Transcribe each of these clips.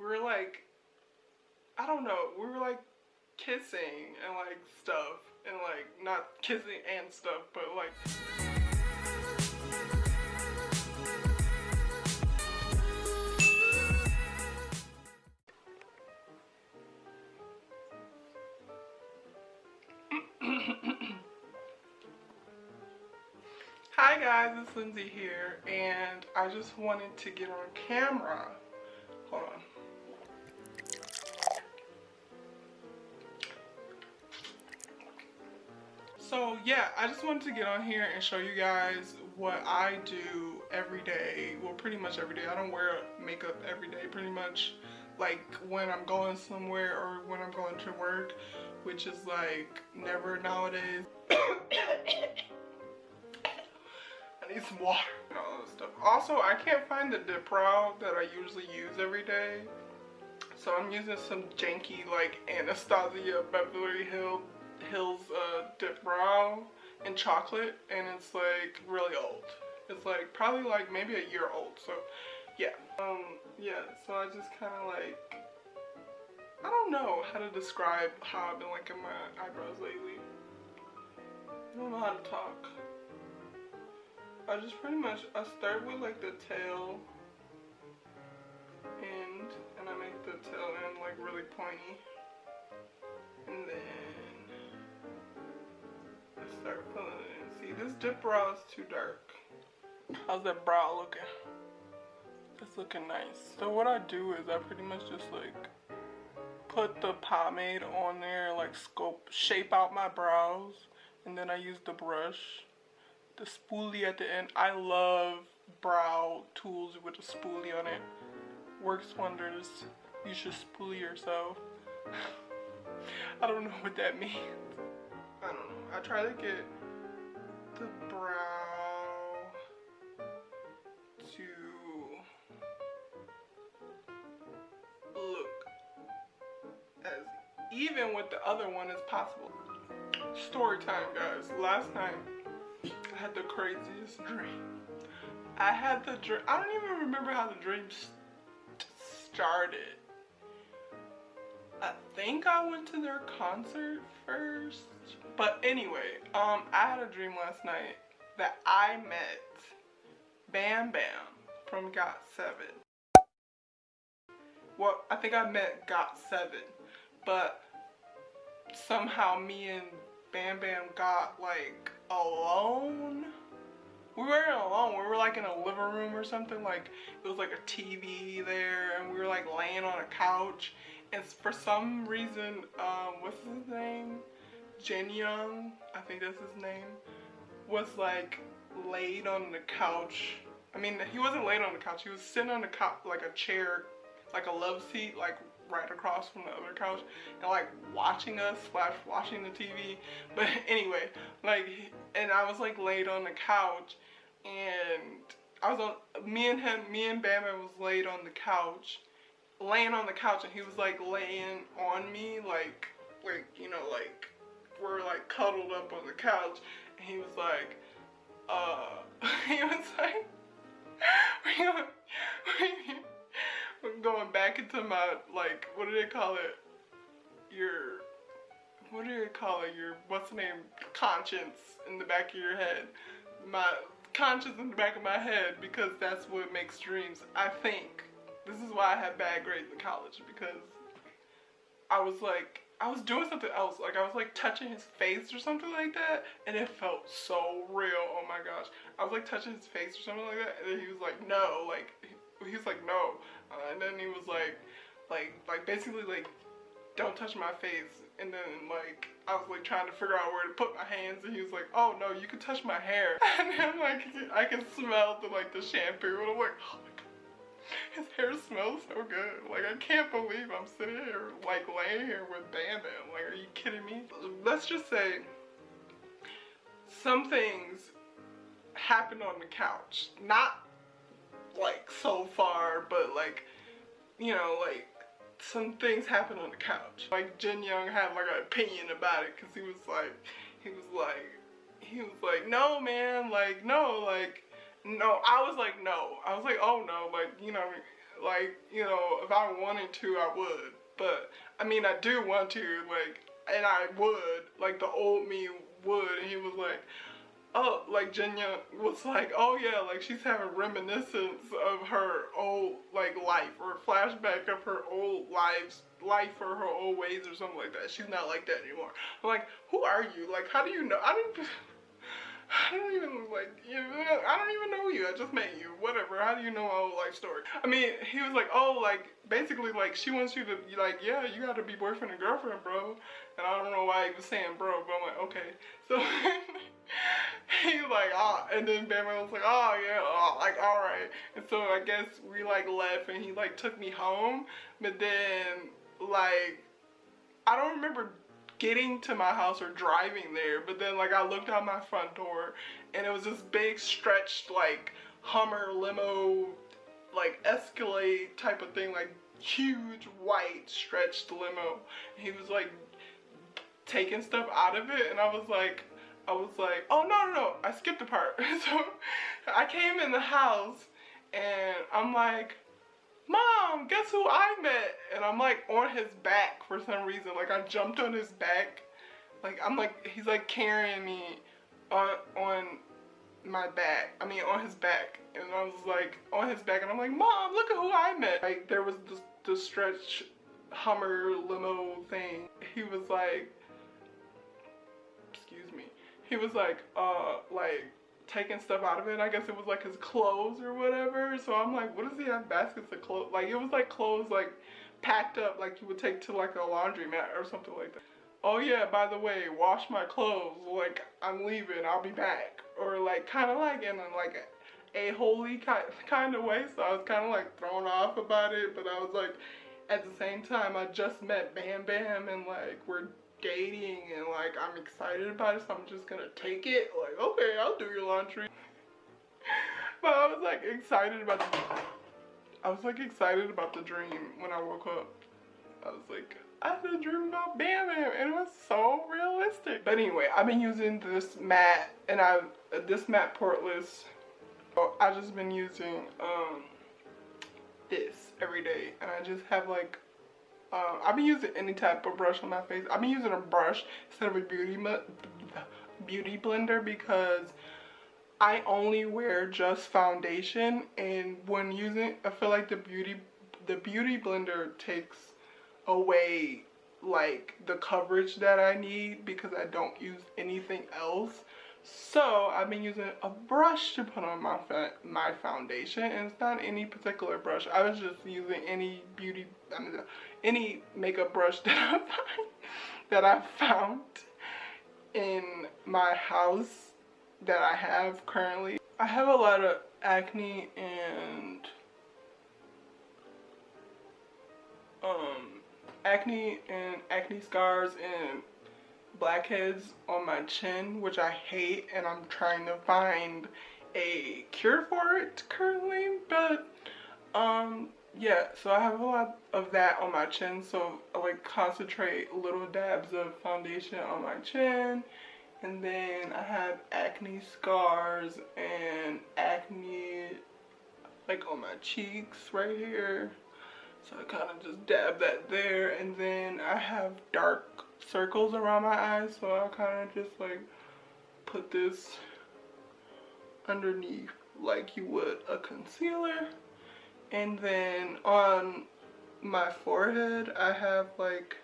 were like, I don't know, we were like kissing and like stuff, and like not kissing and stuff, but like. Hi guys, it's Lindsay here, and I just wanted to get on camera. Hold on. So yeah, I just wanted to get on here and show you guys what I do every day. Well, pretty much every day. I don't wear makeup every day, pretty much. Like when I'm going somewhere or when I'm going to work, which is like never nowadays. I need some water and all that stuff. Also, I can't find the dip brow that I usually use every day. So I'm using some janky like Anastasia Beverly Hills dip brow in chocolate, and it's like really old. It's like probably like maybe a year old. So yeah. Yeah, so I just kind of like, I don't know how to describe how I've been liking my eyebrows lately. I don't know how to talk. I just pretty much, I start with like the tail end, and I make the tail end like really pointy, and then I start filling it in. See, this dip brow is too dark. How's that brow looking? It's looking nice. So what I do is I pretty much just like put the pomade on there, like shape out my brows, and then I use the brush. The spoolie at the end. I love brow tools with a spoolie on it. Works wonders. You should spoolie yourself. I don't know what that means. I don't know. I try to get the brow to look as even with the other one as possible. Story time, guys. Last night I had the craziest dream. I don't even remember how the dream started. I think I went to their concert first. But anyway, I had a dream last night that I met BamBam from GOT7. Well, I think I met GOT7, but somehow me and BamBam got like alone. We weren't alone, we were like in a living room or something. Like it was like a TV there, and we were like laying on a couch, and for some reason what's his name, Jin Young, I think that's his name, was like laid on the couch. I mean, he wasn't laid on the couch, he was sitting on the couch, like a chair, like a love seat, like right across from the other couch, and like watching us / watching the TV. But anyway, like, and I was like laid on the couch, and I was on, me and BamBam was laid on the couch, laying on the couch, and he was like laying on me, like you know, like we're like cuddled up on the couch, and he was like he was like going back into my, like, what do they call it? Your, what do they call it? Your, what's the name? Conscience in the back of your head. My conscience in the back of my head, because that's what makes dreams. I think this is why I had bad grades in college, because I was like, I was doing something else. Like I was like touching his face or something like that, and it felt so real. Oh my gosh. I was like touching his face or something like that, and then he was like, no, like, he was like, no. And then he was like basically like, don't touch my face. And then like, I was like trying to figure out where to put my hands, and he was like, oh no, you can touch my hair. And then like, I can smell the shampoo, and I'm like, oh my god, his hair smells so good. Like, I can't believe I'm sitting here, like laying here with BamBam. Like, are you kidding me? Let's just say some things happened on the couch. Not like so far, but like, you know, like some things happened on the couch. Like Jin Young had like an opinion about it, because he was like, no man, like, no, like, no. I was like, no. I was like, oh no, like, you know, Like, you know, if I wanted to, I would. But, I mean, I do want to, like, and I would. Like, the old me would. And he was like, oh, like, Jenya was like, oh, yeah, like, she's having reminiscence of her old, like, life. Or flashback of her old life or her old ways or something like that. She's not like that anymore. I'm like, who are you? Like, how do you know? I don't even, like, you know, I don't even know you. I just met you. Whatever. How do you know my whole life story? I mean, he was like, oh, like, basically, like, she wants you to, like, yeah, you gotta be boyfriend and girlfriend, bro. And I don't know why he was saying bro, but I'm like, okay. So, he was like, ah, and then BamBam was like, oh, yeah, oh, like, all right. And so I guess we, like, left, and he, like, took me home. But then, like, I don't remember getting to my house or driving there, but then like I looked out my front door and it was this big stretched like Hummer limo, like Escalade type of thing, like huge white stretched limo. And he was like taking stuff out of it, and I was like, oh no, I skipped a part. So I came in the house and I'm like, Mom, guess who I met? And I'm like on his back for some reason. Like I jumped on his back. Like I'm like, he's like carrying me on my back. I mean on his back. And I was like on his back and I'm like, Mom, look at who I met. Like there was this stretch Hummer limo thing. He was like, excuse me. He was like taking stuff out of it. I guess it was like his clothes or whatever. So I'm like, what does he have baskets of clothes? Like it was like clothes like packed up like you would take to like a laundromat or something like that. Oh yeah, by the way, wash my clothes. Like I'm leaving, I'll be back. Or like kind of like in like a holy kind of way. So I was kind of like thrown off about it, but I was like, at the same time, I just met BamBam and like we're dating and like I'm excited about it, so I'm just gonna take it. Like, okay, I'll do your laundry. But I was like excited about the dream when I woke up. I was like, I had a dream about BamBam and it was so realistic. But anyway, I've been using this mat and this mat portless. So I just been using this every day, and I just have like I've been using any type of brush on my face. I've been using a brush instead of a beauty blender because I only wear just foundation, and when using, I feel like the beauty blender takes away like the coverage that I need because I don't use anything else. So I've been using a brush to put on my foundation, and it's not any particular brush. I was just using any any makeup brush that I found in my house that I have currently. I have a lot of acne and acne scars and blackheads on my chin, which I hate, and I'm trying to find a cure for it currently. But yeah, so I have a lot of that on my chin, so I like concentrate little dabs of foundation on my chin. And then I have acne scars and acne like on my cheeks right here, so I kind of just dab that there. And then I have dark circles around my eyes, so I kind of just like put this underneath like you would a concealer. And then on my forehead I have like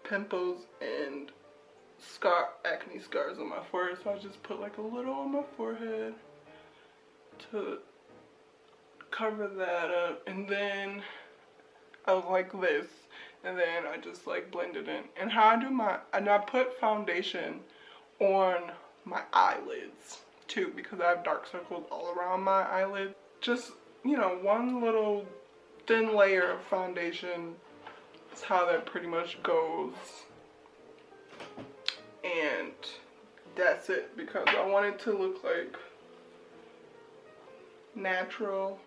pimples and acne scars on my forehead, so I just put like a little on my forehead to cover that up. And then I like this, and then I just like blend it in. And how I do and I put foundation on my eyelids too, because I have dark circles all around my eyelids. Just, you know, one little thin layer of foundation is how that pretty much goes. And that's it, because I want it to look like natural.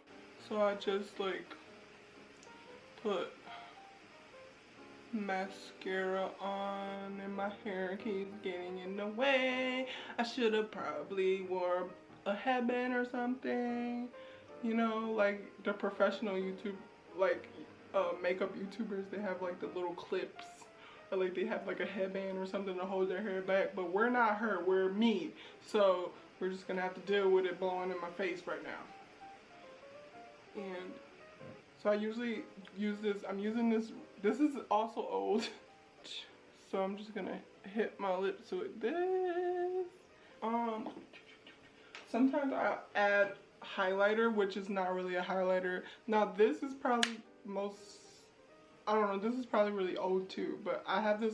So I just like put mascara on, and my hair keeps getting in the way. I should have probably wore a headband or something, You know, like the professional YouTube, like makeup YouTubers, they have like the little clips, or like they have like a headband or something to hold their hair back. But we're not her, we're me. So we're just gonna have to deal with it blowing in my face right now. And so I usually use this. I'm using this. This is also old. So I'm just gonna hit my lips with this. Sometimes I add highlighter, which is not really a highlighter. Now this is probably I don't know, this is probably really old too, but I have this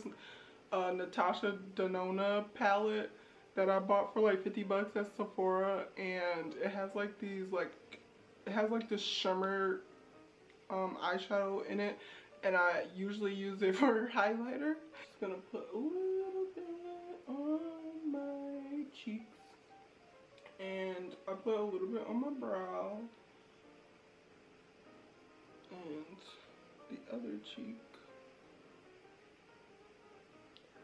Natasha Denona palette that I bought for like 50 bucks at Sephora, and it has like these it has like this shimmer eyeshadow in it, and I usually use it for highlighter. Just gonna put a little bit on my cheeks, and I put a little bit on my brow and the other cheek.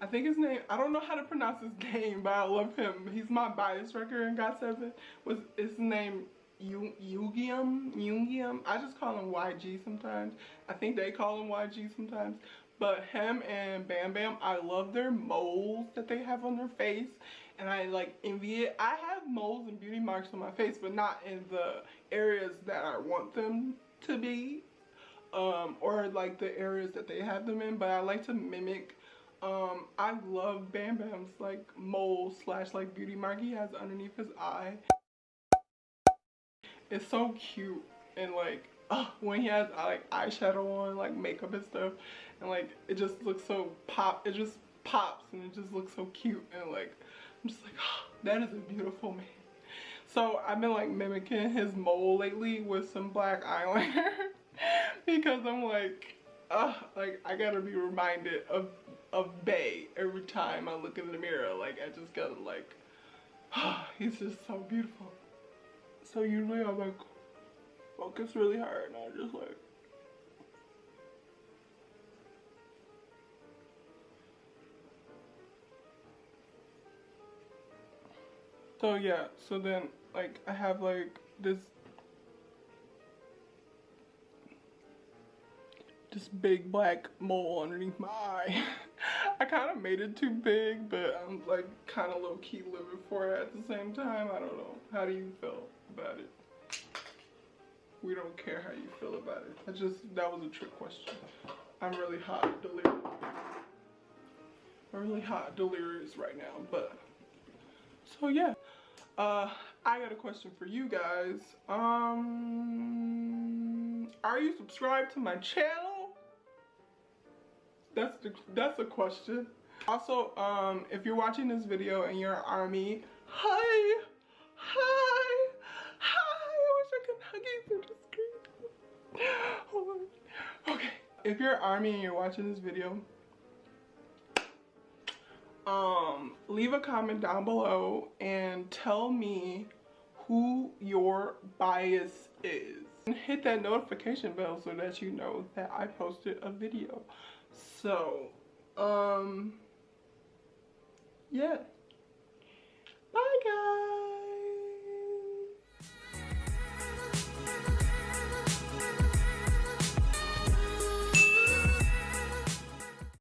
I think his name, I don't know how to pronounce his name, but I love him. He's my bias wrecker in GOT7. Was his name Jungium? I just call him YG sometimes. I think they call him YG sometimes. But him and BamBam, I love their moles that they have on their face, and I like envy it. I have moles and beauty marks on my face, but not in the areas that I want them to be, or like the areas that they have them in. But I like to mimic. I love BamBam's like mole slash like beauty mark he has underneath his eye. It's so cute, and like when he has like eyeshadow on, like makeup and stuff, and like it just looks so it just pops, and it just looks so cute, and like I'm just like, oh, that is a beautiful man. So I've been like mimicking his mole lately with some black eyeliner because I'm like I gotta be reminded of Bae every time I look in the mirror. Like I just gotta like, he's just so beautiful. So usually I like focus really hard, and I just like, so yeah, so then like I have like this big black mole underneath my eye. I kind of made it too big, but I'm like kind of low-key living for it at the same time. I don't know. How do you feel about it? We don't care how you feel about it. That was a trick question. I'm really hot, delirious. I'm really hot, delirious right now, but so yeah. I got a question for you guys. Are you subscribed to my channel? That's a question. Also, if you're watching this video and you're an army, hi! I wish I could hug you through the screen. Hold on. Okay. If you're an army and you're watching this video, leave a comment down below and tell me who your bias is. And hit that notification bell so that you know that I posted a video. So, yeah. Bye, guys.